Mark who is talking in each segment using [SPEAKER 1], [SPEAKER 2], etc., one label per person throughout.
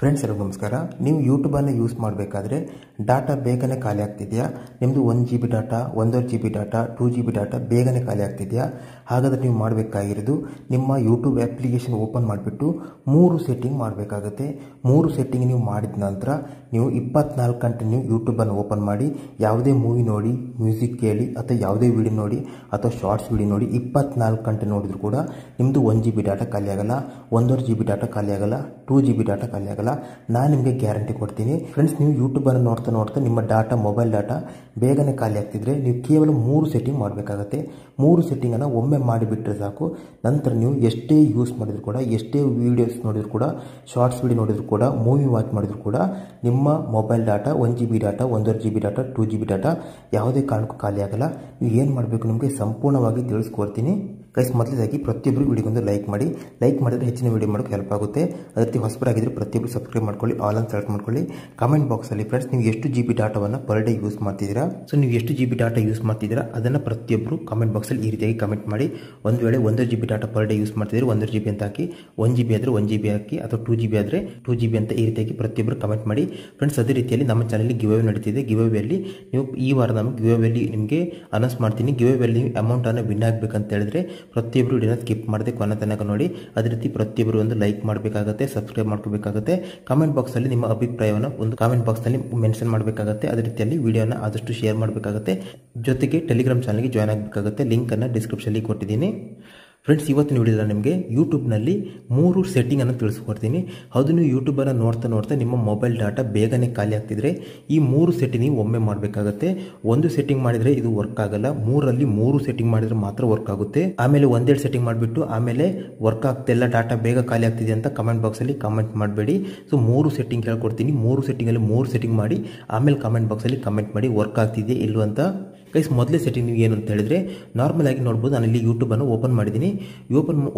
[SPEAKER 1] Friends ಎಲ್ಲರಿಗೂ ನಮಸ್ಕಾರ. ನೀವು ಯೂಟ್ಯೂಬನ್ನು ಯೂಸ್ ಮಾಡಬೇಕಾದ್ರೆ ಡಾಟಾ ಬೇಗನೆ ಖಾಲಿ ಆಗ್ತಿದೆಯಾ? ನಿಮ್ಮದು 1 GB data, 1.5 GB data, 2 GB data ಬೇಗನೆ ಖಾಲಿ ಆಗ್ತಿದೆಯಾ? ಹಾಗಾದರೆ ನೀವು ಮಾಡಬೇಕಾಗಿರೋದು ನಿಮ್ಮ ಯೂಟ್ಯೂಬ್ ಅಪ್ಲಿಕೇಶನ್ ಓಪನ್ ಮಾಡಿಬಿಟ್ಟು 3 ಸೆಟ್ಟಿಂಗ್ ಮಾಡಬೇಕಾಗುತ್ತೆ. 3 ಸೆಟ್ಟಿಂಗ್ ನೀವು ಮಾಡಿದ ನಂತರ ನೀವು 24 ಗಂಟೆ ನೀವು ಯೂಟ್ಯೂಬನ್ನು ಓಪನ್ ಮಾಡಿ ಯಾವುದೇ ಮೂವಿ ನೋಡಿ, ಮ್ಯೂಸಿಕ್ ಕೇಳಿ ಅಥವಾ ಯಾವುದೇ ವಿಡಿಯೋ ನೋಡಿ ಅಥವಾ ಶಾರ್ಟ್ಸ್ ವಿಡಿಯೋ ನೋಡಿ 24 ಗಂಟೆ ನೋಡಿದ್ರು ಕೂಡ ನಿಮ್ಮದು 1 GB ಡಾಟಾ ಖಾಲಿ ಆಗಲ್ಲ, 1.5 GB ಡಾಟಾ ಖಾಲಿ ಆಗಲ್ಲ, 2 GB ಡಾಟಾ ಖಾಲಿ ಆಗಲ್ಲ. ನಾನು ನಿಮಗೆ ಗ್ಯಾರಂಟಿ ಕೊಡ್ತೀನಿ. ಫ್ರೆಂಡ್ಸ್, ನೀವು ಯೂಟ್ಯೂಬನ್ನು ನೋಡ್ತಾ ನಿಮ್ಮ ಡಾಟಾ, ಮೊಬೈಲ್ ಡಾಟಾ ಬೇಗನೆ ಖಾಲಿ ಆಗ್ತಿದ್ರೆ ನೀವು ಕೇವಲ 3 ಸೆಟ್ಟಿಂಗ್ ಮಾಡಬೇಕಾಗುತ್ತೆ. 3 ಸೆಟ್ಟಿಂಗನ್ನು ಒಮ್ಮೆ ಮಾಡಿಬಿಟ್ರೆ ಸಾಕು. ನಂತರ ನೀವು ಎಷ್ಟೇ ಯೂಸ್ ಮಾಡಿದ್ರು ಕೂಡ, ಎಷ್ಟೇ ವೀಡಿಯೋಸ್ ನೋಡಿದ್ರು ಕೂಡ, ಶಾರ್ಟ್ಸ್ ವಿಡಿಯೋ ನೋಡಿದ್ರು ಕೂಡ, ಮೂವಿ ವಾಚ್ ಮಾಡಿದ್ರು ಕೂಡ ನಿಮ್ಮ mobile data 1 GB data, 1.5 GB data, 2 GB data ಯಾವುದೇ ಕಾರಣಕ್ಕೂ ಖಾಲಿ ಆಗಲ್ಲ. ನೀವು ಏನು ಮಾಡಬೇಕು ನಿಮಗೆ ಸಂಪೂರ್ಣವಾಗಿ ತಿಳಿಸ್ಕೊಡ್ತೀನಿ. ಗೈಸ್, ಮೊದಲದಾಗಿ ಪ್ರತಿಯೊಬ್ಬರು ವಿಡಿಯೋಗೊಂದು ಲೈಕ್ ಮಾಡಿ. ಲೈಕ್ ಮಾಡಿದರೆ ಹೆಚ್ಚಿನ ವಿಡಿಯೋ ಮಾಡೋಕ್ಕೆ ಹೆಲ್ಪ್ ಆಗುತ್ತೆ. ಅದೇ ರೀತಿ ಹೊಸಬರಾಗಿದ್ದರೆ ಪ್ರತಿಯೊಬ್ಬರು ಸಬ್ಸ್ಕ್ರೈಬ್ ಮಾಡ್ಕೊಳ್ಳಿ, ಆಲ್ ಅಂತ ಸೆಲೆಕ್ಟ್ ಮಾಡ್ಕೊಳ್ಳಿ. ಕಮೆಂಟ್ ಬಾಕ್ಸಲ್ಲಿ ಫ್ರೆಂಡ್ಸ್ ನೀವು ಎಷ್ಟು GB ಡಾಟಾವನ್ನು ಪರ್ ಡೇ ಯೂಸ್ ಮಾಡ್ತಿದ್ದೀರಾ, ಸೊ ನೀವು ಎಷ್ಟು GB ಡಾಟಾ ಯೂಸ್ ಮಾಡ್ತಿದ್ದೀರಾ ಅದನ್ನು ಪ್ರತಿಯೊಬ್ಬರು ಕಮೆಂಟ್ ಬಾಕ್ಸಲ್ಲಿ ಈ ರೀತಿಯಾಗಿ ಕಮೆಂಟ್ ಮಾಡಿ. ಒಂದು ವೇಳೆ 1.5 GB data per day use ಮಾಡ್ತಿದ್ರೆ 1.5 GB ಅಂತ ಹಾಕಿ, 1 GB ಆದರೆ 1 GB ಹಾಕಿ, ಅಥವಾ 2 GB ಆದರೆ 2 GB ಅಂತ ಈ ರೀತಿಯಾಗಿ ಪ್ರತಿಯೊಬ್ಬರು ಕಮೆಂಟ್ ಮಾಡಿ. ಫ್ರೆಂಡ್ಸ್, ಅದೇ ರೀತಿಯಲ್ಲಿ ನಮ್ಮ ಚಾನಲ್ಗೆ ಗಿವ್ ಅವೇ ನಡೀತಿದೆ. ಗಿವ್ ಅವೇಯಲ್ಲಿ ನೀವು ಈ ವಾರ ನಮಗೆ ಗಿವ್ ಅವೇಯಲ್ಲಿ ನಿಮಗೆ ಅನೌನ್ಸ್ ಮಾಡ್ತೀನಿ. ಗಿವ್ ಅವೇಯಲ್ಲಿ ನೀವು ಅಮೌಂಟನ್ನು ವಿನ್ ಆಗಬೇಕಂತ ಹೇಳಿದ್ರೆ ಪ್ರತಿಯೊಬ್ಬರು ವಿಡಿಯೋನ ಸ್ಕಿಪ್ ಮಾಡದೆ ಕೊನೆ ತನಕ ನೋಡಿ. ಅದೇ ರೀತಿ ಪ್ರತಿಯೊಬ್ಬರು ಒಂದು ಲೈಕ್ ಮಾಡಬೇಕಾಗುತ್ತೆ, ಸಬ್ಸ್ಕ್ರೈಬ್ ಮಾಡ್ಕೋಬೇಕಾಗುತ್ತೆ. ಕಮೆಂಟ್ ಬಾಕ್ಸಲ್ಲಿ ನಿಮ್ಮ ಅಭಿಪ್ರಾಯವನ್ನು ಒಂದು ಕಮೆಂಟ್ ಬಾಕ್ಸ್ನಲ್ಲಿ ಮೆನ್ಷನ್ ಮಾಡಬೇಕಾಗುತ್ತೆ. ಅದೇ ರೀತಿಯಲ್ಲಿ ವಿಡಿಯೋನ ಆದಷ್ಟು ಶೇರ್ ಮಾಡಬೇಕಾಗುತ್ತೆ. ಜೊತೆಗೆ ಟೆಲಿಗ್ರಾಮ್ ಚಾನಲ್ಗೆ ಜಾಯ್ನ್ ಆಗಬೇಕಾಗುತ್ತೆ. ಲಿಂಕನ್ನು ಡಿಸ್ಕ್ರಿಪ್ಷನ್ಲಿ ಕೊಟ್ಟಿದ್ದೀನಿ. ಫ್ರೆಂಡ್ಸ್, ಇವತ್ತಿನ ವಿಡಿಯೋದಲ್ಲಿ ನಿಮಗೆ ಯೂಟ್ಯೂಬ್ನಲ್ಲಿ 3 ಸೆಟ್ಟಿಂಗನ್ನು ತಿಳಿಸ್ಕೊಡ್ತೀನಿ. ಅದು ನೀವು ಯೂಟ್ಯೂಬನ್ನು ನೋಡ್ತಾ ನಿಮ್ಮ ಮೊಬೈಲ್ ಡಾಟಾ ಬೇಗನೆ ಖಾಲಿ ಆಗ್ತಿದ್ರೆ ಈ 3 ಸೆಟ್ಟಿಂಗ್ ನೀವು ಒಮ್ಮೆ ಮಾಡಬೇಕಾಗುತ್ತೆ. ಒಂದು ಸೆಟ್ಟಿಂಗ್ ಮಾಡಿದರೆ ಇದು ವರ್ಕ್ ಆಗಲ್ಲ, 3 ಸೆಟ್ಟಿಂಗ್ ಮಾಡಿದರೆ ಮಾತ್ರ ವರ್ಕ್ ಆಗುತ್ತೆ. ಆಮೇಲೆ 1-2 ಸೆಟ್ಟಿಂಗ್ ಮಾಡಿಬಿಟ್ಟು ಆಮೇಲೆ ವರ್ಕ್ ಆಗ್ತಿಲ್ಲ, ಡಾಟಾ ಬೇಗ ಖಾಲಿ ಆಗ್ತಿದೆ ಅಂತ ಕಮೆಂಟ್ ಬಾಕ್ಸಲ್ಲಿ ಕಮೆಂಟ್ ಮಾಡಬೇಡಿ. ಸೊ 3 ಸೆಟ್ಟಿಂಗ್ ಹೇಳ್ಕೊಡ್ತೀನಿ. 3 ಸೆಟ್ಟಿಂಗಲ್ಲಿ 3 ಸೆಟ್ಟಿಂಗ್ ಮಾಡಿ ಆಮೇಲೆ ಕಮೆಂಟ್ ಬಾಕ್ಸಲ್ಲಿ ಕಮೆಂಟ್ ಮಾಡಿ ವರ್ಕ್ ಆಗ್ತಿದೆಯೇ ಇಲ್ಲೋ ಅಂತ. ಗೈಸ್, ಮೊದಲೇ ಸೆಟ್ಟಿಂಗ್ ನೀವು ಏನು ಅಂತ ಹೇಳಿದ್ರೆ ನಾರ್ಮಲ್ ಆಗಿ ನೋಡ್ಬೋದು. ನಾನು ಇಲ್ಲಿ ಯೂಟ್ಯೂಬನ್ನು ಓಪನ್ ಮಾಡಿದ್ದೀನಿ.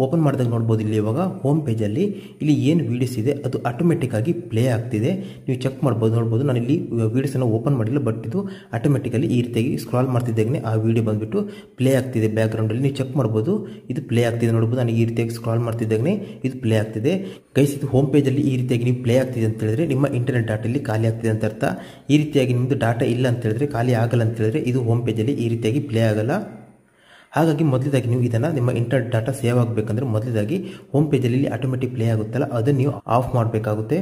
[SPEAKER 1] ಓಪನ್ ಮಾಡಿದಾಗ ನೋಡ್ಬೋದು ಇಲ್ಲಿ ಇವಾಗ ಹೋಮ್ ಪೇಜಲ್ಲಿ ಇಲ್ಲಿ ಏನು ವೀಡಿಯೋಸ್ ಇದೆ ಅದು ಆಟೋಮೆಟಿಕ್ ಆಗಿ ಪ್ಲೇ ಆಗ್ತಿದೆ. ನೀವು ಚೆಕ್ ಮಾಡ್ಬೋದು, ನೋಡ್ಬೋದು. ನಾನು ಇಲ್ಲಿ ವೀಡಿಯೋಸನ್ನು ಓಪನ್ ಮಾಡಿಲ್ಲ, ಬಟ್ ಇದು ಆಟೋಮೆಟಿಕಲಿ ಈ ರೀತಿಯಾಗಿ ಸ್ಕ್ರಾಲ್ ಮಾಡ್ತಿದ್ದಾಗನೇ ಆ ವಿಡಿಯೋ ಬಂದುಬಿಟ್ಟು ಪ್ಲೇ ಆಗ್ತಿದೆ ಬ್ಯಾಕ್ಗ್ರೌಂಡಲ್ಲಿ. ನೀವು ಚೆಕ್ ಮಾಡ್ಬೋದು, ಇದು ಪ್ಲೇ ಆಗ್ತಿದೆ ನೋಡ್ಬೋದು. ನನಗೆ ಈ ರೀತಿಯಾಗಿ ಸ್ಕ್ರಾಲ್ ಮಾಡ್ತಿದ್ದಾಗನೇ ಇದು ಪ್ಲೇ ಆಗ್ತಿದೆ. ಗೈಸ್, ಇದು ಹೋಮ್ ಪೇಜಲ್ಲಿ ಈ ರೀತಿಯಾಗಿ ನೀವು ಪ್ಲೇ ಆಗ್ತಿದೆ ಅಂತ ಹೇಳಿದ್ರೆ ನಿಮ್ಮ ಇಂಟರ್ನೆಟ್ ಡಾಟಲ್ಲಿ ಖಾಲಿ ಆಗ್ತಿದೆ ಅಂತ ಅರ್ಥ. ಈ ರೀತಿಯಾಗಿ ನಿಮ್ಮದು ಡಾಟಾ ಇಲ್ಲ ಅಂತ ಹೇಳಿದ್ರೆ, ಖಾಲಿ ಆಗಲ್ಲ ಅಂತ ಹೇಳಿದ್ರೆ ಇದು ಹೋಮ್ ಪೇಜಲ್ಲಿ ಈ ರೀತಿಯಾಗಿ ಪ್ಲೇ ಆಗಲ್ಲ. ಹಾಗಾಗಿ ಮೊದಲದಾಗಿ ನೀವು ಇದನ್ನು ನಿಮ್ಮ ಇಂಟರ್ನೆಟ್ ಡಾಟಾ ಸೇವ್ ಆಗಬೇಕಂದ್ರೆ ಮೊದಲದಾಗಿ ಹೋಮ್ ಪೇಜಲ್ಲಿ ಆಟೋಮೆಟಿಕ್ ಪ್ಲೇ ಆಗುತ್ತಲ್ಲ ಅದನ್ನು ನೀವು ಆಫ್ ಮಾಡಬೇಕಾಗುತ್ತೆ.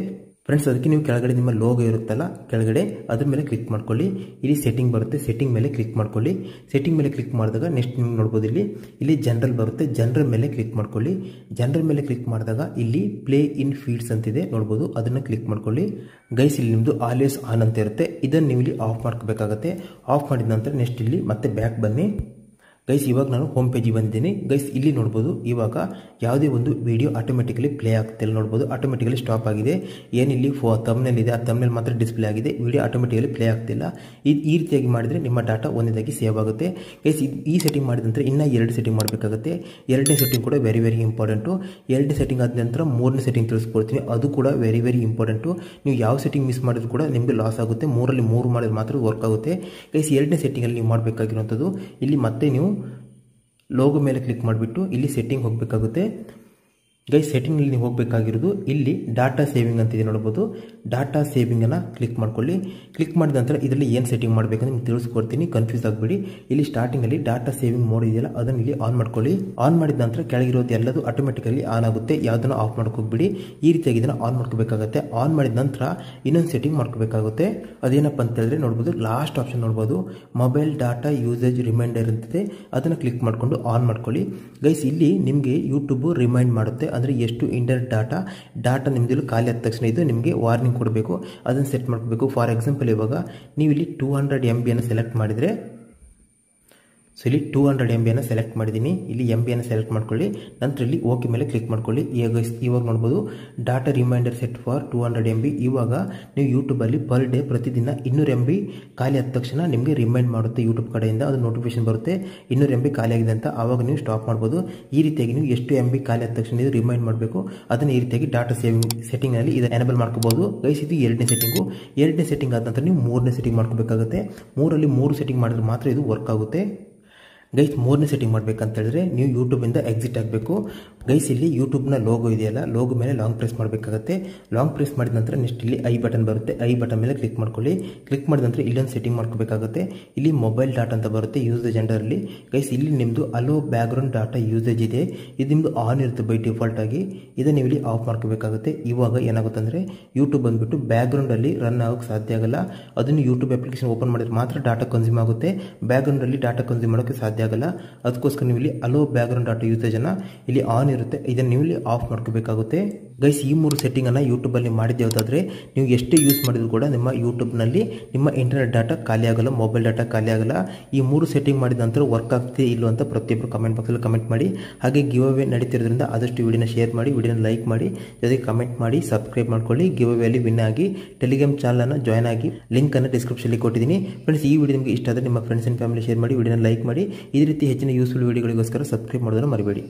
[SPEAKER 1] ಫ್ರೆಂಡ್ಸ್, ಅದಕ್ಕೆ ನೀವು ಕೆಳಗಡೆ ನಿಮ್ಮ ಲೋಗೋ ಇರುತ್ತಲ್ಲ ಕೆಳಗಡೆ ಅದ್ರ ಮೇಲೆ ಕ್ಲಿಕ್ ಮಾಡ್ಕೊಳ್ಳಿ. ಇಲ್ಲಿ ಸೆಟ್ಟಿಂಗ್ ಬರುತ್ತೆ, ಸೆಟ್ಟಿಂಗ್ ಮೇಲೆ ಕ್ಲಿಕ್ ಮಾಡ್ಕೊಳ್ಳಿ. ಸೆಟ್ಟಿಂಗ್ ಮೇಲೆ ಕ್ಲಿಕ್ ಮಾಡಿದಾಗ ನೆಕ್ಸ್ಟ್ ನೀವು ನೋಡ್ಬೋದು ಇಲ್ಲಿ ಜನರಲ್ ಬರುತ್ತೆ. ಜನರಲ್ ಮೇಲೆ ಕ್ಲಿಕ್ ಮಾಡ್ಕೊಳ್ಳಿ. ಜನರಲ್ ಮೇಲೆ ಕ್ಲಿಕ್ ಮಾಡಿದಾಗ ಇಲ್ಲಿ ಪ್ಲೇ ಇನ್ ಫೀಡ್ಸ್ ಅಂತಿದೆ ನೋಡ್ಬೋದು, ಅದನ್ನು ಕ್ಲಿಕ್ ಮಾಡ್ಕೊಳ್ಳಿ. ಗೈಸ್, ಇಲ್ಲಿ ನಿಮ್ಮದು ಆಲ್ವೇಸ್ ಆನ್ ಅಂತ ಇರುತ್ತೆ, ಇದನ್ನು ನೀವು ಇಲ್ಲಿ ಆಫ್ ಮಾಡ್ಕೋಬೇಕಾಗುತ್ತೆ. ಆಫ್ ಮಾಡಿದ ನಂತರ ನೆಕ್ಸ್ಟ್ ಇಲ್ಲಿ ಮತ್ತೆ ಬ್ಯಾಕ್ ಬನ್ನಿ. ಗೈಸ್, ಇವಾಗ ನಾನು ಹೋಮ್ ಪೇಜಿಗೆ ಬಂದಿದ್ದೀನಿ. ಗೈಸ್, ಇಲ್ಲಿ ನೋಡ್ಬೋದು ಇವಾಗ ಯಾವುದೇ ಒಂದು ವಿಡಿಯೋ ಆಟೋಮೆಟಿಕಲಿ ಪ್ಲೇ ಆಗ್ತಿಲ್ಲ ನೋಡ್ಬೋದು, ಆಟೋಮೆಟಿಕಲಿ ಸ್ಟಾಪ್ ಆಗಿದೆ. ಏನಿಲ್ಲಿ ಥಂಬ್ನೇಲ್ ಇದೆ ಆ ಥಂಬ್ನೇಲ್ ಮಾತ್ರ ಡಿಸ್ಪ್ಲೇ ಆಗಿದೆ, ವಿಡಿಯೋ ಆಟೋಮೆಟಿಕಲಿ ಪ್ಲೇ ಆಗ್ತಿಲ್ಲ. ಈ ರೀತಿಯಾಗಿ ಮಾಡಿದರೆ ನಿಮ್ಮ ಡಾಟಾ ಒಂದೇದಾಗಿ ಸೇವ್ ಆಗುತ್ತೆ. ಗೈಸ್, ಈ ಸೆಟ್ಟಿಂಗ್ ಮಾಡಿದ ನಂತರ ಇನ್ನೂ 2 ಸೆಟ್ಟಿಂಗ್ ಮಾಡಬೇಕಾಗುತ್ತೆ. 2ನೇ ಸೆಟ್ಟಿಂಗ್ ಕೂಡ ವೆರಿ ಇಂಪಾರ್ಟೆಂಟು. 2ನೇ ಸೆಟ್ಟಿಂಗ್ ಆದ ನಂತರ 3ನೇ ಸೆಟ್ಟಿಂಗ್ ತಿಳಿಸ್ಕೊಡ್ತೀನಿ, ಅದು ಕೂಡ ವೆರಿ ಇಂಪಾರ್ಟೆಂಟು. ನೀವು ಯಾವ ಸೆಟ್ಟಿಂಗ್ ಮಿಸ್ ಮಾಡಿದ್ರು ಕೂಡ ನಿಮಗೆ ಲಾಸ್ ಆಗುತ್ತೆ. 3ರಲ್ಲಿ 3 ಮಾಡಿದ್ರೆ ಮಾತ್ರ ವರ್ಕ್ ಆಗುತ್ತೆ. ಗೈಸ್, 2ನೇ ಸೆಟ್ಟಿಂಗಲ್ಲಿ ನೀವು ಮಾಡಬೇಕಾಗಿರುವಂಥದ್ದು ಇಲ್ಲಿ ಮತ್ತೆ ನೀವು ಲೋಗೋ ಮೇಲೆ ಕ್ಲಿಕ್ ಮಾಡಿಬಿಟ್ಟು ಇಲ್ಲಿ ಸೆಟ್ಟಿಂಗ್ ಹೋಗಬೇಕಾಗುತ್ತೆ. ಗೈಸ್, ಸೆಟ್ಟಿಂಗಲ್ಲಿ ನೀವು ಹೋಗಬೇಕಾಗಿರೋದು ಇಲ್ಲಿ ಡಾಟಾ ಸೇವಿಂಗ್ ಅಂತಿದೆ ನೋಡ್ಬೋದು. ಡಾಟಾ ಸೇವಿಂಗನ್ನು ಕ್ಲಿಕ್ ಮಾಡ್ಕೊಳ್ಳಿ. ಕ್ಲಿಕ್ ಮಾಡಿದ ನಂತರ ಇದರಲ್ಲಿ ಏನು ಸೆಟ್ಟಿಂಗ್ ಮಾಡಬೇಕಂತ ನಿಮ್ಗೆ ತಿಳಿಸ್ಕೊಡ್ತೀನಿ, ಕನ್ಫ್ಯೂಸ್ ಆಗಬೇಡಿ. ಇಲ್ಲಿ ಸ್ಟಾರ್ಟಿಂಗಲ್ಲಿ ಡಾಟಾ ಸೇವಿಂಗ್ ಮೋಡ್ ಇದೆಯಲ್ಲ ಅದನ್ನು ಇಲ್ಲಿ ಆನ್ ಮಾಡ್ಕೊಳ್ಳಿ. ಆನ್ ಮಾಡಿದ ನಂತರ ಕೆಳಗಿರೋದು ಎಲ್ಲದು ಆಟೋಮೆಟಿಕಲಿ ಆನ್ ಆಗುತ್ತೆ, ಯಾವುದನ್ನು ಆಫ್ ಮಾಡ್ಕೋಬೇಡಿ. ಈ ರೀತಿಯಾಗಿ ಇದನ್ನು ಆನ್ ಮಾಡ್ಕೋಬೇಕಾಗುತ್ತೆ. ಆನ್ ಮಾಡಿದ ನಂತರ ಇನ್ನೊಂದು ಸೆಟ್ಟಿಂಗ್ ಮಾಡ್ಕೋಬೇಕಾಗುತ್ತೆ. ಅದೇನಪ್ಪ ಅಂತ ಹೇಳಿದ್ರೆ ನೋಡ್ಬೋದು, ಲಾಸ್ಟ್ ಆಪ್ಷನ್ ನೋಡ್ಬೋದು, ಮೊಬೈಲ್ ಡಾಟಾ ಯೂಸೇಜ್ ರಿಮೈಂಡರ್ ಅಂತಿದೆ, ಅದನ್ನು ಕ್ಲಿಕ್ ಮಾಡಿಕೊಂಡು ಆನ್ ಮಾಡ್ಕೊಳ್ಳಿ. ಗೈಸ್, ಇಲ್ಲಿ ನಿಮಗೆ ಯೂಟ್ಯೂಬ್ ರಿಮೈಂಡ್ ಮಾಡುತ್ತೆ, ಅಂದರೆ ಎಷ್ಟು ಇಂಟರ್ನೆಟ್ ಡಾಟಾ ನಿಮ್ಮದು ಖಾಲಿ ಆದ ತಕ್ಷಣ ಇದು ನಿಮಗೆ ವಾರ್ನಿಂಗ್ ಕೊಡಬೇಕು, ಅದನ್ನು ಸೆಟ್ ಮಾಡ್ಕೋಬೇಕು. ಫಾರ್ ಎಕ್ಸಾಂಪಲ್ ಇವಾಗ ನೀವು ಇಲ್ಲಿ 200 MB ಸೆಲೆಕ್ಟ್ ಮಾಡಿದರೆ, ಸೊ ಇಲ್ಲಿ 200 MB ಸೆಲೆಕ್ಟ್ ಮಾಡಿದ್ದೀನಿ. ಇಲ್ಲಿ MB ಸೆಲೆಕ್ಟ್ ಮಾಡ್ಕೊಳ್ಳಿ. ನಂತರ ಇಲ್ಲಿ ಓಕೆ ಮೇಲೆ ಕ್ಲಿಕ್ ಮಾಡ್ಕೊಳ್ಳಿ. ಇವಾಗ ನೋಡ್ಬೋದು data reminder set for 200 MB. ಇವಾಗ ನೀವು ಯೂಟ್ಯೂಬಲ್ಲಿ ಪರ್ ಡೇ ಪ್ರತಿದಿನ 200 MB ಖಾಲಿ ಆದ ತಕ್ಷಣ ನಿಮಗೆ ರಿಮೈಂಡ್ ಮಾಡುತ್ತೆ ಯೂಟ್ಯೂಬ್ ಕಡೆಯಿಂದ, ಅದು ನೋಟಿಫಿಕೇಶನ್ ಬರುತ್ತೆ 200 MB ಖಾಲಿ ಆಗಿದೆ ಅಂತ. ಆವಾಗ ನೀವು ಸ್ಟಾಪ್ ಮಾಡ್ಬೋದು. ಈ ರೀತಿಯಾಗಿ ನೀವು ಎಷ್ಟು MB ಖಾಲಿ ಆದ ತಕ್ಷಣ ಇದು ರಿಮೈಂಡ್ ಮಾಡಬೇಕು, ಅದನ್ನು ಈ ರೀತಿಯಾಗಿ ಡಾಟಾ ಸೇವಿಂಗ್ ಸೆಟ್ಟಿಂಗ್ನಲ್ಲಿ ಇದು ಎನೇಬಲ್ ಮಾಡ್ಕೋಬಹುದು. ಗೈಸ್, ಇದು 2ನೇ ಸೆಟ್ಟಿಂಗು. 2ನೇ ಸೆಟ್ಟಿಂಗ್ ಆದ ನಂತರ ನೀವು 3ನೇ ಸೆಟ್ಟಿಂಗ್ ಮಾಡ್ಕೋಬೇಕಾಗುತ್ತೆ. 3ರಲ್ಲಿ 3 ಸೆಟ್ಟಿಂಗ್ ಮಾಡಿದ್ರೆ ಮಾತ್ರ ಇದು ವರ್ಕ್ ಆಗುತ್ತೆ. ಗೈಸ್ ಮೂರನೇ ಸೆಟ್ಟಿಂಗ್ ಮಾಡಬೇಕಂತ ಹೇಳಿದ್ರೆ ನೀವು ಯೂಟ್ಯೂಬಿಂದ ಎಕ್ಸಿಟ್ ಆಗಬೇಕು. ಗೈಸ್ ಇಲ್ಲಿ ಯೂಟ್ಯೂಬ್ನ ಲೋಗೋ ಇದೆಯಲ್ಲ, ಲೋಗೋ ಮೇಲೆ ಲಾಂಗ್ ಪ್ರೆಸ್ ಮಾಡಬೇಕಾಗುತ್ತೆ. ಲಾಂಗ್ ಪ್ರೆಸ್ ಮಾಡಿದ ನಂತರ ನೆಕ್ಸ್ಟ್ ಇಲ್ಲಿ ಐ ಬಟನ್ ಬರುತ್ತೆ, ಐ ಬಟನ್ ಮೇಲೆ ಕ್ಲಿಕ್ ಮಾಡ್ಕೊಳ್ಳಿ. ಕ್ಲಿಕ್ ಮಾಡಿದ ನಂತರ ಇಲ್ಲೊಂದು ಸೆಟ್ಟಿಂಗ್ ಮಾಡ್ಕೋಬೇಕಾಗುತ್ತೆ. ಇಲ್ಲಿ ಮೊಬೈಲ್ ಡಾಟಾ ಅಂತ ಬರುತ್ತೆ ಯೂಸೇಜ್ ಅಂಡರಲ್ಲಿ. ಗೈಸ್ ಇಲ್ಲಿ ನಿಮ್ಮದು ಅಲೋ ಬ್ಯಾಕ್ಗ್ರೌಂಡ್ ಡಾಟಾ ಯೂಸೇಜ್ ಇದೆ, ಇದು ನಿಮ್ಮದು ಆನ್ ಇರುತ್ತೆ ಬೈ ಡಿಫಾಲ್ಟ್ ಆಗಿ. ಇದನ್ನು ನೀವು ಇಲ್ಲಿ ಆಫ್ ಮಾಡ್ಕೋಬೇಕಾಗುತ್ತೆ. ಇವಾಗ ಏನಾಗುತ್ತೆ ಅಂದರೆ ಯೂಟ್ಯೂಬ್ ಬಂದುಬಿಟ್ಟು ಬ್ಯಾಕ್ಗ್ರೌಂಡಲ್ಲಿ ರನ್ ಆಗೋಕ್ಕೆ ಸಾಧ್ಯ ಆಗಲ್ಲ. ಅದನ್ನು ಯೂಟ್ಯೂಬ್ ಅಪ್ಲಿಕೇಶನ್ ಓಪನ್ ಮಾಡಿದ್ರೆ ಮಾತ್ರ ಡಾಟಾ ಕನ್ಸ್ಯೂಮ್ ಆಗುತ್ತೆ, ಬ್ಯಾಕ್ಗ್ರೌಂಡಲ್ಲಿ ಡಾಟಾ ಕನ್ಸ್ಯೂಮ್ ಮಾಡೋಕ್ಕೆ ಸಾಧ್ಯ ಆಗಲ್ಲ. ಅದಕ್ಕೋಸ್ಕರ ನೀವು ಇಲ್ಲಿ ಅಲೋ ಬ್ಯಾಕ್ಗ್ರೌಂಡ್ ಡಾಟಾ ಯೂಸೇಜನ್ನು ಇಲ್ಲಿ ಆನ್ ಇರುತ್ತೆ, ಇದನ್ನು ನೀವು ಇಲ್ಲಿ ಆಫ್ ಮಾಡ್ಕೋಬೇಕಾಗುತ್ತೆ. ಗೈಸ್ ಈ ಮೂರು ಸೆಟ್ಟಿಂಗನ್ನು ಯೂಟ್ಯೂಬಲ್ಲಿ ಮಾಡಿದ್ದು ಯಾವುದಾದ್ರೆ ನೀವು ಎಷ್ಟೇ ಯೂಸ್ ಮಾಡಿದ್ರು ಕೂಡ ನಿಮ್ಮ ಯೂಟ್ಯೂಬ್ನಲ್ಲಿ ನಿಮ್ಮ ಇಂಟರ್ನೆಟ್ ಡಾಟಾ ಖಾಲಿ ಆಗಲ್ಲ, ಮೊಬೈಲ್ ಡಾಟಾ ಖಾಲಿ ಆಗಲ್ಲ. ಈ ಮೂರು ಸೆಟ್ಟಿಂಗ್ ಮಾಡಿದ ನಂತರ ವರ್ಕ್ ಆಗ್ತಿದೆ ಇಲ್ಲೋ ಅಂತ ಪ್ರತಿಯೊಬ್ಬರು ಕಮೆಂಟ್ ಬಾಕ್ಸಲ್ಲಿ ಕಮೆಂಟ್ ಮಾಡಿ. ಹಾಗೆ ಗಿವ್ ಅವೇ ನಡೀತಿರೋದ್ರಿಂದ ಆದಷ್ಟು ವಿಡಿಯೋನ ಶೇರ್ ಮಾಡಿ, ವಿಡಿಯೋನ ಲೈಕ್ ಮಾಡಿ, ಜೊತೆಗೆ ಕಮೆಂಟ್ ಮಾಡಿ, ಸಬ್ಸ್ಕ್ರೈಬ್ ಮಾಡ್ಕೊಳ್ಳಿ. ಗಿವ್ ಅವೇಲಿ ವಿನ್ ಆಗಿ ಟೆಲಿಗ್ರಾಮ್ ಚಾನಲನ್ನು ಜಾಯ್ನ್ ಆಗಿ, ಲಿಂಕನ್ನು ಡಿಸ್ಕ್ರಿಪ್ಷನಲ್ಲಿ ಕೊಟ್ಟಿದ್ದೀನಿ. ಫ್ರೆಂಡ್ಸ್ ಈ ವಿಡಿಯೋ ನಿಮಗೆ ಇಷ್ಟ ಆದರೆ ನಿಮ್ಮ ಫ್ರೆಂಡ್ಸ್ ಆ್ಯಂಡ್ ಫ್ಯಾಮಿಲಿ ಶೇರ್ ಮಾಡಿ, ವಿಡಿಯೋನ ಲೈಕ್ ಮಾಡಿ. ಈ ರೀತಿ ಹೆಚ್ಚಿನ ಯೂಸ್ಫುಲ್ ವಿಡಿಯೋಗಳಿಗೋಸ್ಕರ ಸಬ್ಸ್ಕ್ರೈಬ್ ಮಾಡೋದನ್ನು ಮರಿಬೇಡಿ.